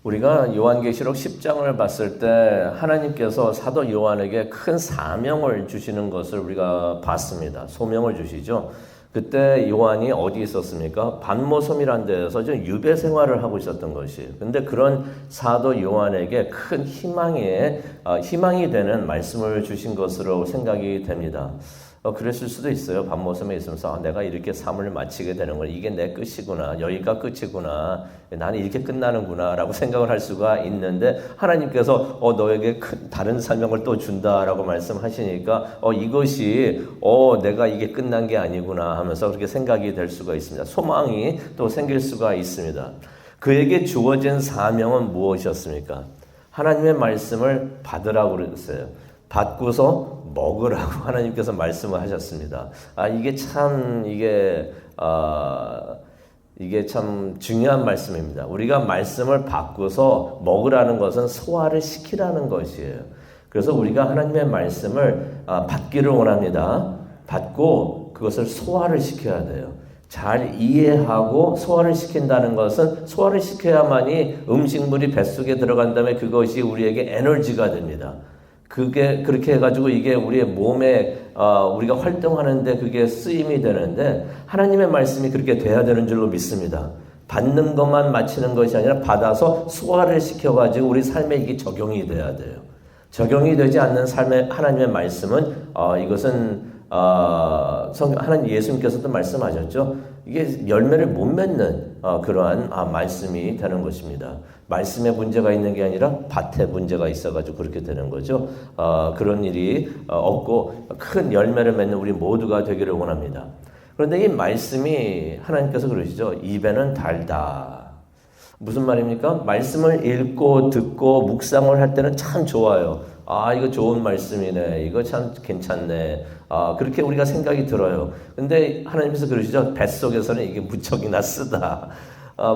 우리가 요한계시록 10장을 봤을 때 하나님께서 사도 요한에게 큰 사명을 주시는 것을 우리가 봤습니다. 소명을 주시죠. 그때 요한이 어디 있었습니까? 반모섬이라는 데에서 좀 유배 생활을 하고 있었던 것이에요. 근데 그런 사도 요한에게 큰 희망이 되는 말씀을 주신 것으로 생각이 됩니다. 그랬을 수도 있어요. 반모섬에 있으면서 내가 이렇게 삶을 마치게 되는 건 이게 내 끝이구나. 여기가 끝이구나. 나는 이렇게 끝나는구나 라고 생각을 할 수가 있는데 하나님께서 너에게 다른 사명을 또 준다라고 말씀하시니까 이것이 내가 이게 끝난 게 아니구나 하면서 그렇게 생각이 될 수가 있습니다. 소망이 또 생길 수가 있습니다. 그에게 주어진 사명은 무엇이었습니까? 하나님의 말씀을 받으라고 그랬어요. 받고서 먹으라고 하나님께서 말씀을 하셨습니다. 이게 참 중요한 말씀입니다. 우리가 말씀을 받고서 먹으라는 것은 소화를 시키라는 것이에요. 그래서 우리가 하나님의 말씀을 받기를 원합니다. 받고 그것을 소화를 시켜야 돼요. 잘 이해하고 소화를 시킨다는 것은 소화를 시켜야만이 음식물이 뱃속에 들어간 다음에 그것이 우리에게 에너지가 됩니다. 그렇게 해가지고 이게 우리의 몸에 우리가 활동하는데 그게 쓰임이 되는데 하나님의 말씀이 그렇게 돼야 되는 줄로 믿습니다. 받는 것만 마치는 것이 아니라 받아서 소화를 시켜가지고 우리 삶에 이게 적용이 돼야 돼요. 적용이 되지 않는 삶의 하나님의 말씀은 이것은 하나님 예수님께서도 말씀하셨죠. 이게 열매를 못 맺는 그러한 말씀이 되는 것입니다. 말씀에 문제가 있는 게 아니라 밭에 문제가 있어가지고 그렇게 되는 거죠. 그런 일이 없고 큰 열매를 맺는 우리 모두가 되기를 원합니다. 그런데 이 말씀이 하나님께서 그러시죠. 입에는 달다. 무슨 말입니까? 말씀을 읽고 듣고 묵상을 할 때는 참 좋아요. 이거 좋은 말씀이네. 이거 참 괜찮네. 그렇게 우리가 생각이 들어요. 근데 하나님께서 그러시죠. 뱃속에서는 이게 무척이나 쓰다.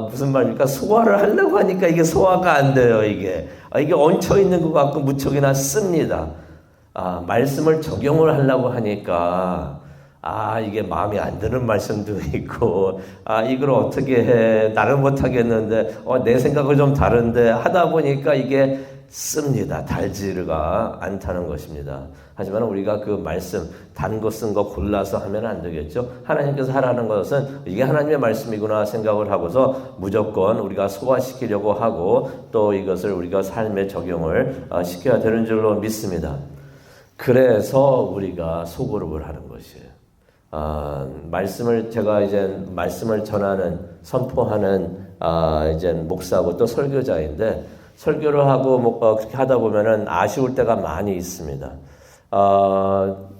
무슨 말입니까? 소화를 하려고 하니까 이게 소화가 안 돼요, 이게. 이게 얹혀 있는 것 같고 무척이나 씁니다. 말씀을 적용을 하려고 하니까, 이게 마음에 안 드는 말씀도 있고, 이걸 어떻게 해. 나는 못하겠는데, 내 생각은 좀 다른데, 하다 보니까 이게 씁니다. 달지가 않다는 것입니다. 하지만 우리가 그 말씀, 단 거 쓴 거 골라서 하면 안 되겠죠. 하나님께서 하라는 것은 이게 하나님의 말씀이구나 생각을 하고서 무조건 우리가 소화시키려고 하고 또 이것을 우리가 삶에 적용을 시켜야 되는 줄로 믿습니다. 그래서 우리가 소그룹을 하는 것이에요. 제가 이제 말씀을 전하는, 선포하는 이제 목사고 또 설교자인데 설교를 하고 그렇게 하다 보면은 아쉬울 때가 많이 있습니다.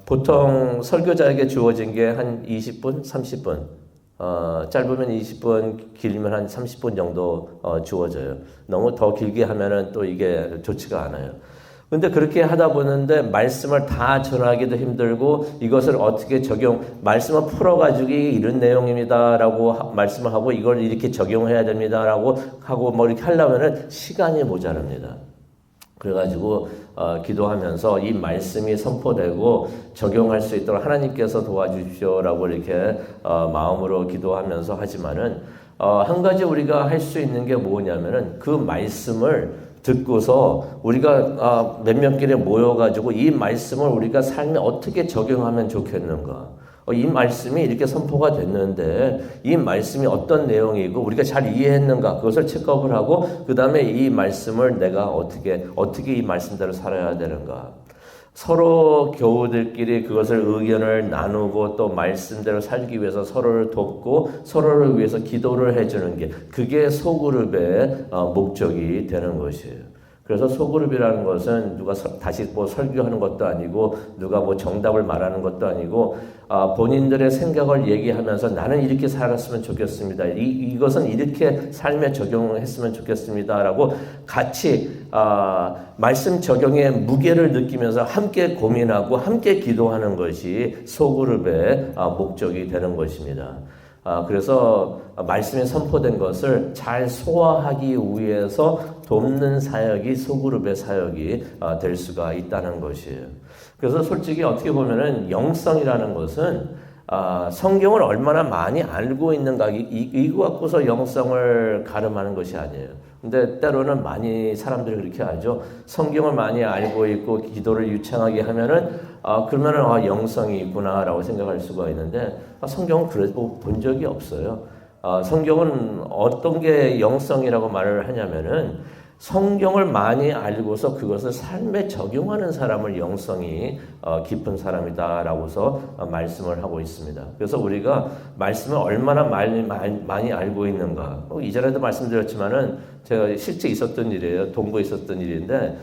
보통 설교자에게 주어진 게 한 20분, 30분, 짧으면 20분, 길면 한 30분 정도 주어져요. 너무 더 길게 하면은 또 이게 좋지가 않아요. 근데 그렇게 하다 보는데 말씀을 다 전하기도 힘들고 이것을 어떻게 말씀을 풀어가지고 이런 내용입니다라고 말씀을 하고 이걸 이렇게 적용해야 됩니다라고 하고 이렇게 하려면은 시간이 모자랍니다. 그래가지고 기도하면서 이 말씀이 선포되고 적용할 수 있도록 하나님께서 도와주십시오라고 이렇게 마음으로 기도하면서 하지만은 한 가지 우리가 할 수 있는 게 뭐냐면은 그 말씀을 듣고서 우리가 몇몇끼리 모여가지고 이 말씀을 우리가 삶에 어떻게 적용하면 좋겠는가. 이 말씀이 이렇게 선포가 됐는데 이 말씀이 어떤 내용이고 우리가 잘 이해했는가 그것을 체크업을 하고 그 다음에 이 말씀을 내가 어떻게 이 말씀대로 살아야 되는가. 서로 교우들끼리 그것을 의견을 나누고 또 말씀대로 살기 위해서 서로를 돕고 서로를 위해서 기도를 해주는 게 그게 소그룹의 목적이 되는 것이에요. 그래서 소그룹이라는 것은 누가 다시 설교하는 것도 아니고 누가 정답을 말하는 것도 아니고 본인들의 생각을 얘기하면서 나는 이렇게 살았으면 좋겠습니다. 이것은 이렇게 삶에 적용했으면 좋겠습니다라고 같이 말씀 적용의 무게를 느끼면서 함께 고민하고 함께 기도하는 것이 소그룹의 목적이 되는 것입니다. 그래서 말씀에 선포된 것을 잘 소화하기 위해서 돕는 사역이 소그룹의 사역이 될 수가 있다는 것이에요. 그래서 솔직히 어떻게 보면은 영성이라는 것은 성경을 얼마나 많이 알고 있는가 이거 갖고서 영성을 가름하는 것이 아니에요. 근데 때로는 많이 사람들이 그렇게 하죠. 성경을 많이 알고 있고 기도를 유창하게 하면은 그러면은 영성이 있구나라고 생각할 수가 있는데 성경은 그래도 본 적이 없어요. 성경은 어떤 게 영성이라고 말을 하냐면은 성경을 많이 알고서 그것을 삶에 적용하는 사람을 영성이 깊은 사람이다라고서 말씀을 하고 있습니다. 그래서 우리가 말씀을 얼마나 많이 알고 있는가. 이전에도 말씀드렸지만은 제가 실제 있었던 일이에요. 동부에 있었던 일인데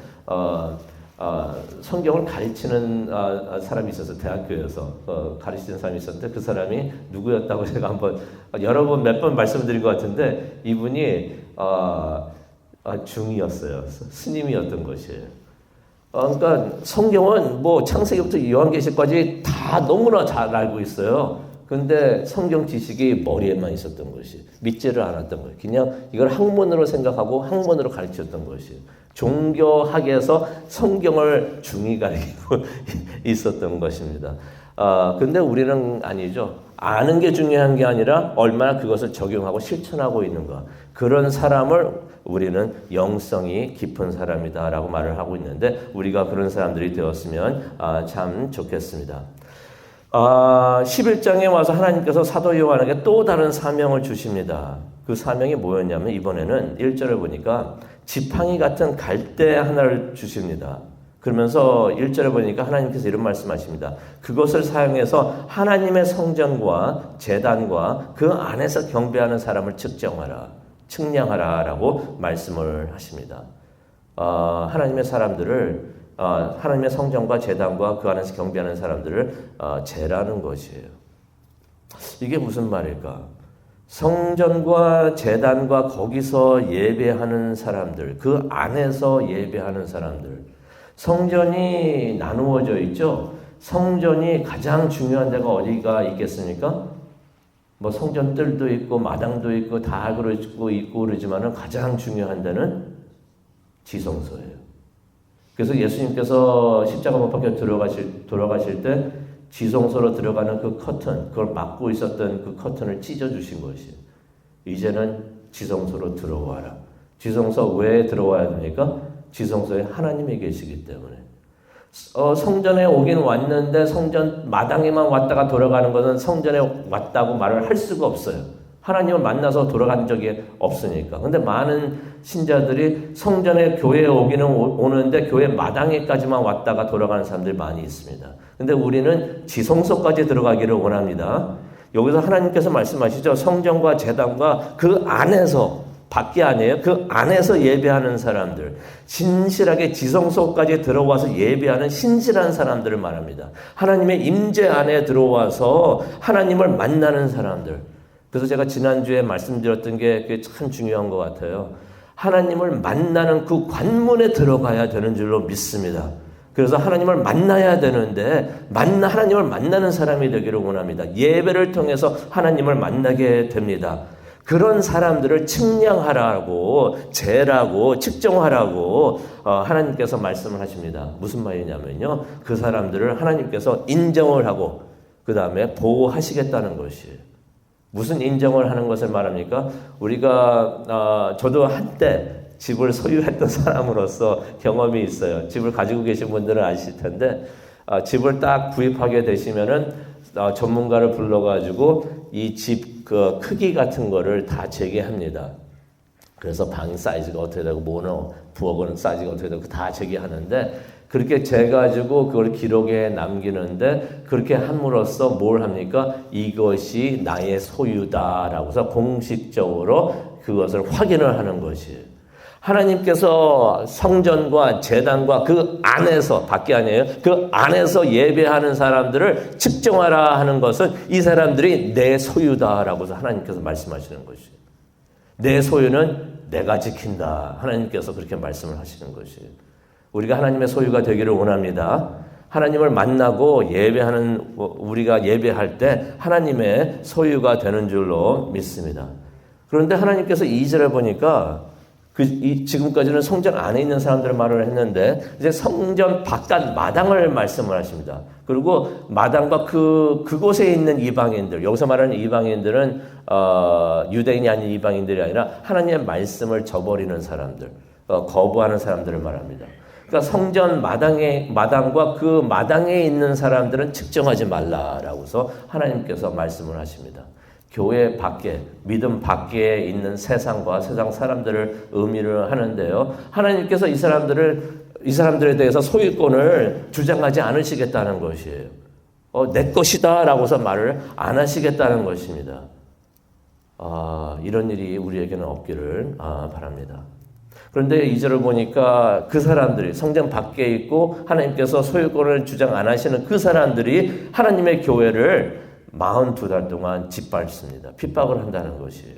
성경을 가르치는 사람이 있어서 대학교에서 가르치는 사람이 있었는데 그 사람이 누구였다고 제가 한번 몇 번 말씀드린 것 같은데 이분이 중이었어요. 스님이었던 것이에요. 그러니까 성경은 뭐 창세기부터 요한계시까지 다 너무나 잘 알고 있어요. 근데 성경 지식이 머리에만 있었던 것이 믿지를 않았던 거예요. 그냥 이걸 학문으로 생각하고 학문으로 가르쳤던 것이에요. 종교학에서 성경을 중히 가르치고 있었던 것입니다. 근데 우리는 아니죠. 아는 게 중요한 게 아니라 얼마나 그것을 적용하고 실천하고 있는가. 그런 사람을 우리는 영성이 깊은 사람이다라고 말을 하고 있는데 우리가 그런 사람들이 되었으면 참 좋겠습니다. 11장에 와서 하나님께서 사도 요한에게 또 다른 사명을 주십니다. 그 사명이 뭐였냐면 이번에는 1절을 보니까 지팡이 같은 갈대 하나를 주십니다. 그러면서 1절에 보니까 하나님께서 이런 말씀하십니다. 그것을 사용해서 하나님의 성전과 제단과 그 안에서 경배하는 사람을 측량하라 라고 말씀을 하십니다. 하나님의 사람들을 하나님의 성전과 제단과 그 안에서 경배하는 사람들을 재라는 것이에요. 이게 무슨 말일까? 성전과 제단과 거기서 예배하는 사람들, 그 안에서 예배하는 사람들. 성전이 나누어져 있죠. 성전이 가장 중요한 데가 어디가 있겠습니까? 뭐 성전들도 있고 마당도 있고 다 그러고 있고 그러지만은 가장 중요한 데는 지성소예요. 그래서 예수님께서 십자가 못 박혀 돌아가실 때 지성소로 들어가는 그 커튼, 그걸 막고 있었던 그 커튼을 찢어주신 것이에요. 이제는 지성소로 들어와라. 지성소 왜 들어와야 됩니까? 지성소에 하나님이 계시기 때문에. 성전에 오긴 왔는데 성전 마당에만 왔다가 돌아가는 것은 성전에 왔다고 말을 할 수가 없어요. 하나님을 만나서 돌아간 적이 없으니까. 근데 많은 신자들이 성전에 교회에 오기는 오는데 교회 마당에까지만 왔다가 돌아가는 사람들이 많이 있습니다. 근데 우리는 지성소까지 들어가기를 원합니다. 여기서 하나님께서 말씀하시죠. 성전과 제단과 그 안에서, 밖이 아니에요. 그 안에서 예배하는 사람들, 진실하게 지성소까지 들어와서 예배하는 신실한 사람들을 말합니다. 하나님의 임재 안에 들어와서 하나님을 만나는 사람들. 그래서 제가 지난주에 말씀드렸던 게 참 중요한 것 같아요. 하나님을 만나는 그 관문에 들어가야 되는 줄로 믿습니다. 그래서 하나님을 만나야 되는데 하나님을 만나는 사람이 되기를 원합니다. 예배를 통해서 하나님을 만나게 됩니다. 그런 사람들을 측량하라고, 재라고, 측정하라고 하나님께서 말씀을 하십니다. 무슨 말이냐면요. 그 사람들을 하나님께서 인정을 하고 그 다음에 보호하시겠다는 것이에요. 무슨 인정을 하는 것을 말합니까? 우리가 저도 한때 집을 소유했던 사람으로서 경험이 있어요. 집을 가지고 계신 분들은 아실 텐데 집을 딱 구입하게 되시면은 전문가를 불러가지고 이 집 그 크기 같은 거를 다 재개합니다. 그래서 방 사이즈가 어떻게 되고 뭐는 부엌은 사이즈가 어떻게 되고 다 재개하는데 그렇게 재가지고 그걸 기록에 남기는데 그렇게 함으로써 뭘 합니까? 이것이 나의 소유다라고서 공식적으로 그것을 확인을 하는 것이에요. 하나님께서 성전과 제단과 그 안에서, 밖에 아니에요. 그 안에서 예배하는 사람들을 측정하라 하는 것은 이 사람들이 내 소유다라고 해서 하나님께서 말씀하시는 것이에요. 내 소유는 내가 지킨다. 하나님께서 그렇게 말씀을 하시는 것이에요. 우리가 하나님의 소유가 되기를 원합니다. 하나님을 만나고 우리가 예배할 때 하나님의 소유가 되는 줄로 믿습니다. 그런데 하나님께서 2절에 보니까 지금까지는 성전 안에 있는 사람들 말을 했는데 이제 성전 바깥 마당을 말씀을 하십니다. 그리고 마당과 그곳에 있는 이방인들, 여기서 말하는 이방인들은 유대인이 아닌 이방인들이 아니라 하나님의 말씀을 저버리는 사람들, 거부하는 사람들을 말합니다. 그러니까 성전 마당과 그 마당에 있는 사람들은 측정하지 말라라고서 하나님께서 말씀을 하십니다. 교회 밖에, 믿음 밖에 있는 세상과 세상 사람들을 의미를 하는데요. 하나님께서 이 사람들에 대해서 소유권을 주장하지 않으시겠다는 것이에요. 내 것이다 라고서 말을 안 하시겠다는 것입니다. 이런 일이 우리에게는 없기를 바랍니다. 그런데 2절을 보니까 그 사람들이 성전 밖에 있고 하나님께서 소유권을 주장 안 하시는 그 사람들이 하나님의 교회를 42달 동안 짓밟습니다. 핍박을 한다는 것이에요.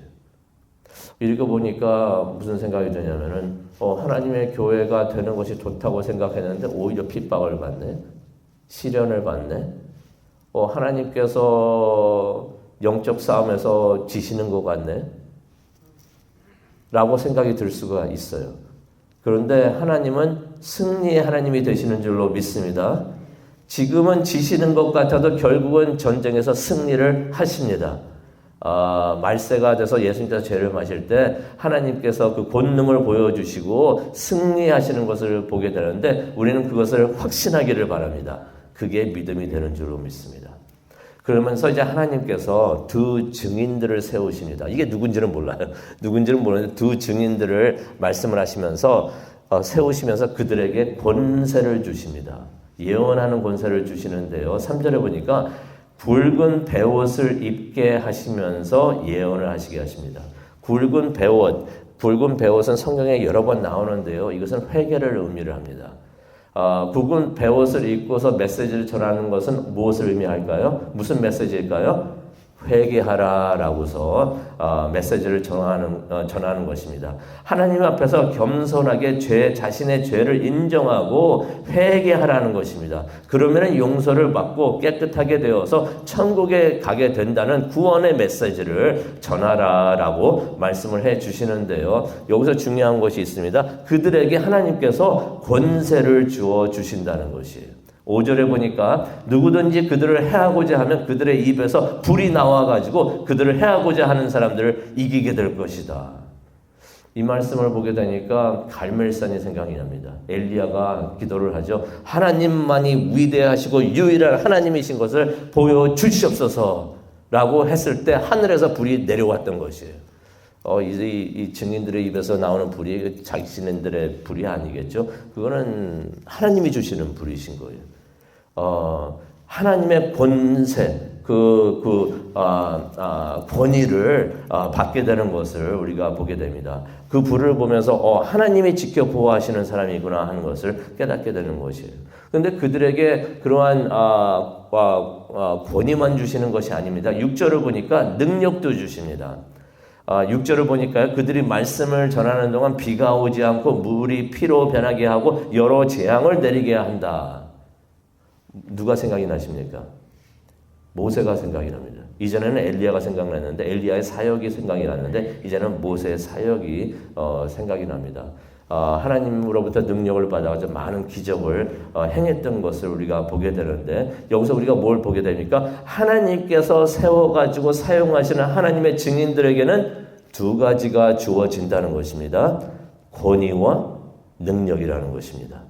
읽어보니까 무슨 생각이 드냐면은 하나님의 교회가 되는 것이 좋다고 생각했는데 오히려 핍박을 받네. 시련을 받네. 하나님께서 영적 싸움에서 지시는 것 같네. 라고 생각이 들 수가 있어요. 그런데 하나님은 승리의 하나님이 되시는 줄로 믿습니다. 지금은 지시는 것 같아도 결국은 전쟁에서 승리를 하십니다. 말세가 돼서 예수님께서 죄를 마실 때 하나님께서 그 권능을 보여주시고 승리하시는 것을 보게 되는데 우리는 그것을 확신하기를 바랍니다. 그게 믿음이 되는 줄로 믿습니다. 그러면서 이제 하나님께서 두 증인들을 세우십니다. 이게 누군지는 몰라요. 누군지는 모르는데 두 증인들을 말씀을 하시면서 세우시면서 그들에게 권세를 주십니다. 예언하는 권세를 주시는데요. 3절에 보니까 굵은 베옷을 입게 하시면서 예언을 하시게 하십니다. 굵은 베옷은 성경에 여러 번 나오는데요. 이것은 회개를 의미를 합니다. 굵은 베옷을 입고서 메시지를 전하는 것은 무엇을 의미할까요? 무슨 메시지일까요? 회개하라라고서 메시지를 전하는 것입니다. 하나님 앞에서 겸손하게 자신의 죄를 인정하고 회개하라는 것입니다. 그러면 용서를 받고 깨끗하게 되어서 천국에 가게 된다는 구원의 메시지를 전하라라고 말씀을 해 주시는데요. 여기서 중요한 것이 있습니다. 그들에게 하나님께서 권세를 주어 주신다는 것이에요. 5절에 보니까 누구든지 그들을 해하고자 하면 그들의 입에서 불이 나와가지고 그들을 해하고자 하는 사람들을 이기게 될 것이다. 이 말씀을 보게 되니까 갈멜산이 생각이 납니다. 엘리야가 기도를 하죠. 하나님만이 위대하시고 유일한 하나님이신 것을 보여주시옵소서 라고 했을 때 하늘에서 불이 내려왔던 것이에요. 이 증인들의 입에서 나오는 불이 자신들의 불이 아니겠죠. 그거는 하나님이 주시는 불이신 거예요. 하나님의 권세, 권위를 받게 되는 것을 우리가 보게 됩니다. 그 불을 보면서 하나님이 지켜 보호하시는 사람이구나 하는 것을 깨닫게 되는 것이에요. 그런데 그들에게 그러한 권위만 주시는 것이 아닙니다. 6절을 보니까 능력도 주십니다. 6절을 보니까요. 그들이 말씀을 전하는 동안 비가 오지 않고 물이 피로 변하게 하고 여러 재앙을 내리게 한다. 누가 생각이 나십니까? 모세가 생각이 납니다. 이전에는 엘리야가 생각났는데 엘리야의 사역이 생각이 났는데 이제는 모세의 사역이 생각이 납니다. 하나님으로부터 능력을 받아가지고 많은 기적을 행했던 것을 우리가 보게 되는데 여기서 우리가 뭘 보게 됩니까? 하나님께서 세워가지고 사용하시는 하나님의 증인들에게는 두 가지가 주어진다는 것입니다. 권위와 능력이라는 것입니다.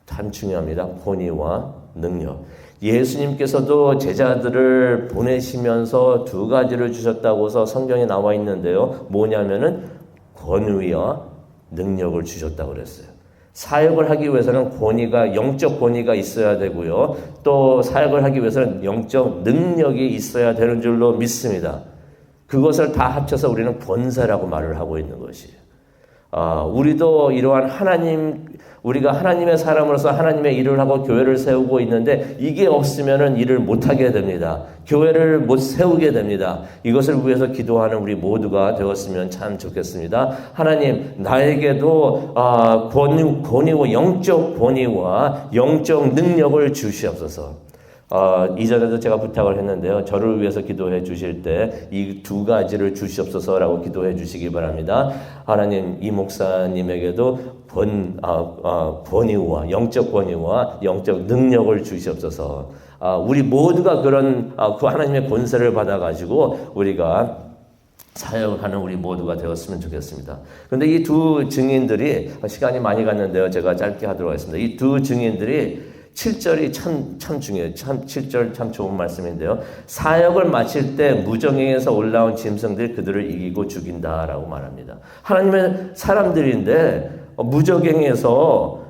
참 중요합니다. 권위와 능력. 예수님께서도 제자들을 보내시면서 두 가지를 주셨다고서 성경에 나와 있는데요. 뭐냐면은 권위와 능력을 주셨다고 그랬어요. 사역을 하기 위해서는 영적 권위가 있어야 되고요. 또 사역을 하기 위해서는 영적 능력이 있어야 되는 줄로 믿습니다. 그것을 다 합쳐서 우리는 권세라고 말을 하고 있는 것이에요. 우리도 이러한 우리가 하나님의 사람으로서 하나님의 일을 하고 교회를 세우고 있는데 이게 없으면은 일을 못하게 됩니다. 교회를 못 세우게 됩니다. 이것을 위해서 기도하는 우리 모두가 되었으면 참 좋겠습니다. 하나님, 나에게도 권위와 영적 권위와 영적 능력을 주시옵소서. 이전에도 제가 부탁을 했는데요. 저를 위해서 기도해 주실 때 이 두 가지를 주시옵소서라고 기도해 주시기 바랍니다. 하나님, 이 목사님에게도 권위와 영적 권위와 영적 능력을 주시옵소서. 우리 모두가 그런 그 하나님의 권세를 받아가지고 우리가 사역을 하는 우리 모두가 되었으면 좋겠습니다. 그런데 이 두 증인들이 시간이 많이 갔는데요. 제가 짧게 하도록 하겠습니다. 이 두 증인들이 7절이 참 중요해요. 7절 참 좋은 말씀인데요. 사역을 마칠 때 무정행에서 올라온 짐승들이 그들을 이기고 죽인다라고 말합니다. 하나님의 사람들인데 무정행에서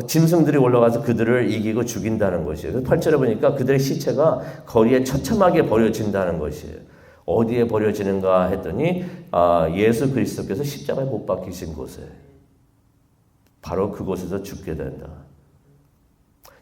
짐승들이 올라가서 그들을 이기고 죽인다는 것이에요. 8절에 보니까 그들의 시체가 거리에 처참하게 버려진다는 것이에요. 어디에 버려지는가 했더니 예수 그리스도께서 십자가에 못 박히신 곳에, 바로 그곳에서 죽게 된다.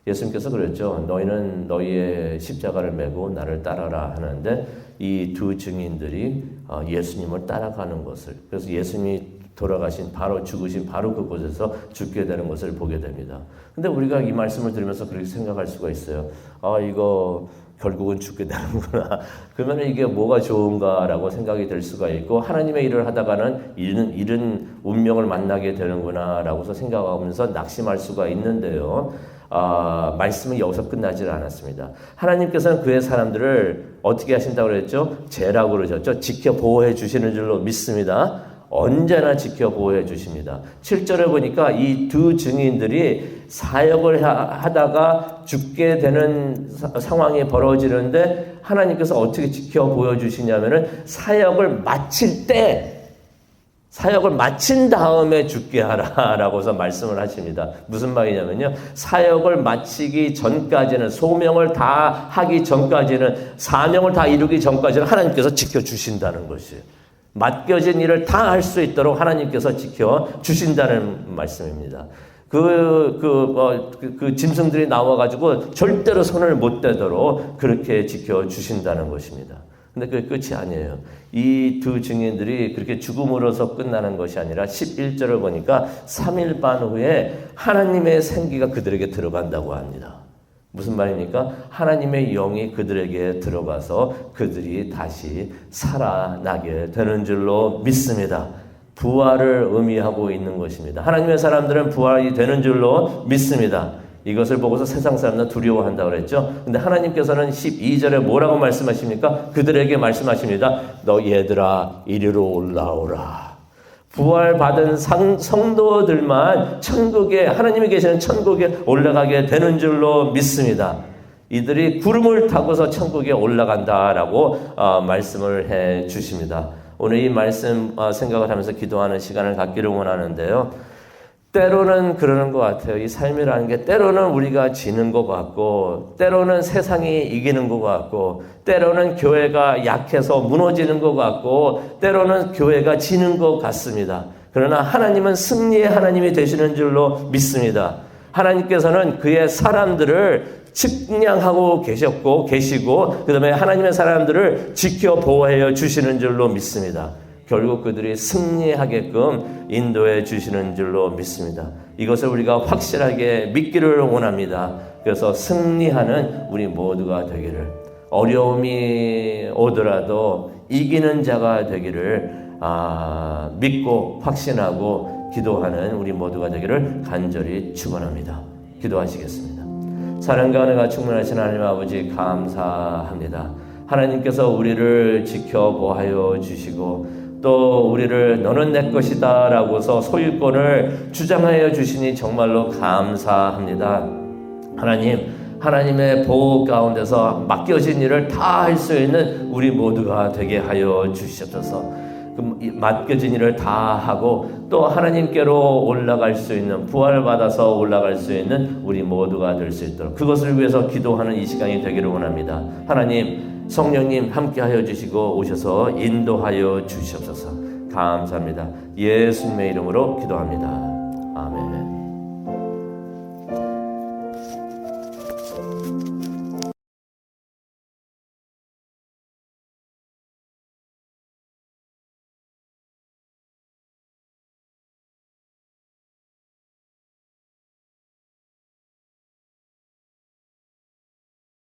예수님께서 그랬죠. 너희는 너희의 십자가를 메고 나를 따라라 하는데 이 두 증인들이 예수님을 따라가는 것을, 그래서 예수님이 돌아가신 바로 죽으신 바로 그곳에서 죽게 되는 것을 보게 됩니다. 근데 우리가 이 말씀을 들으면서 그렇게 생각할 수가 있어요. 이거 결국은 죽게 되는구나. 그러면 이게 뭐가 좋은가라고 생각이 될 수가 있고, 하나님의 일을 하다가는 이런 운명을 만나게 되는구나라고서 생각하면서 낙심할 수가 있는데요. 말씀은 여기서 끝나지 않았습니다. 하나님께서는 그의 사람들을 어떻게 하신다고 그랬죠? 죄라고 그러셨죠? 지켜 보호해 주시는 줄로 믿습니다. 언제나 지켜 보호해 주십니다. 7절에 보니까 이 두 증인들이 사역을 하다가 죽게 되는 상황이 벌어지는데 하나님께서 어떻게 지켜 보여주시냐면은 사역을 마친 다음에 죽게 하라라고서 말씀을 하십니다. 무슨 말이냐면요. 사역을 마치기 전까지는, 소명을 다 하기 전까지는, 사명을 다 이루기 전까지는 하나님께서 지켜주신다는 것이에요. 맡겨진 일을 다 할 수 있도록 하나님께서 지켜주신다는 말씀입니다. 그 짐승들이 나와가지고 절대로 손을 못 대도록 그렇게 지켜주신다는 것입니다. 근데 그게 끝이 아니에요. 이 두 증인들이 그렇게 죽음으로서 끝나는 것이 아니라 11절을 보니까 3일 반 후에 하나님의 생기가 그들에게 들어간다고 합니다. 무슨 말입니까? 하나님의 영이 그들에게 들어가서 그들이 다시 살아나게 되는 줄로 믿습니다. 부활을 의미하고 있는 것입니다. 하나님의 사람들은 부활이 되는 줄로 믿습니다. 이것을 보고서 세상 사람들은 두려워한다고 그랬죠. 근데 하나님께서는 12절에 뭐라고 말씀하십니까? 그들에게 말씀하십니다. 너 얘들아 이리로 올라오라. 부활받은 성도들만 천국에, 하나님이 계시는 천국에 올라가게 되는 줄로 믿습니다. 이들이 구름을 타고서 천국에 올라간다라고 말씀을 해 주십니다. 오늘 이 말씀 생각을 하면서 기도하는 시간을 갖기를 원하는데요. 때로는 그러는 것 같아요. 이 삶이라는 게 때로는 우리가 지는 것 같고, 때로는 세상이 이기는 것 같고, 때로는 교회가 약해서 무너지는 것 같고, 때로는 교회가 지는 것 같습니다. 그러나 하나님은 승리의 하나님이 되시는 줄로 믿습니다. 하나님께서는 그의 사람들을 측량하고 계시고 그 다음에 하나님의 사람들을 지켜 보호해 주시는 줄로 믿습니다. 결국 그들이 승리하게끔 인도해 주시는 줄로 믿습니다. 이것을 우리가 확실하게 믿기를 원합니다. 그래서 승리하는 우리 모두가 되기를, 어려움이 오더라도 이기는 자가 되기를 믿고 확신하고 기도하는 우리 모두가 되기를 간절히 축원합니다. 기도하시겠습니다. 사랑과 은혜가 충만하신 하나님 아버지 감사합니다. 하나님께서 우리를 지켜보하여 주시고 또 우리를 너는 내 것이다 라고서 소유권을 주장하여 주시니 정말로 감사합니다. 하나님의 보호 가운데서 맡겨진 일을 다 할 수 있는 우리 모두가 되게 하여 주시옵소서. 맡겨진 일을 다 하고 또 하나님께로 올라갈 수 있는, 부활받아서 올라갈 수 있는 우리 모두가 될 수 있도록 그것을 위해서 기도하는 이 시간이 되기를 원합니다. 하나님, 성령님 함께하여 주시고 오셔서 인도하여 주시옵소서. 감사합니다. 예수님의 이름으로 기도합니다. 아멘.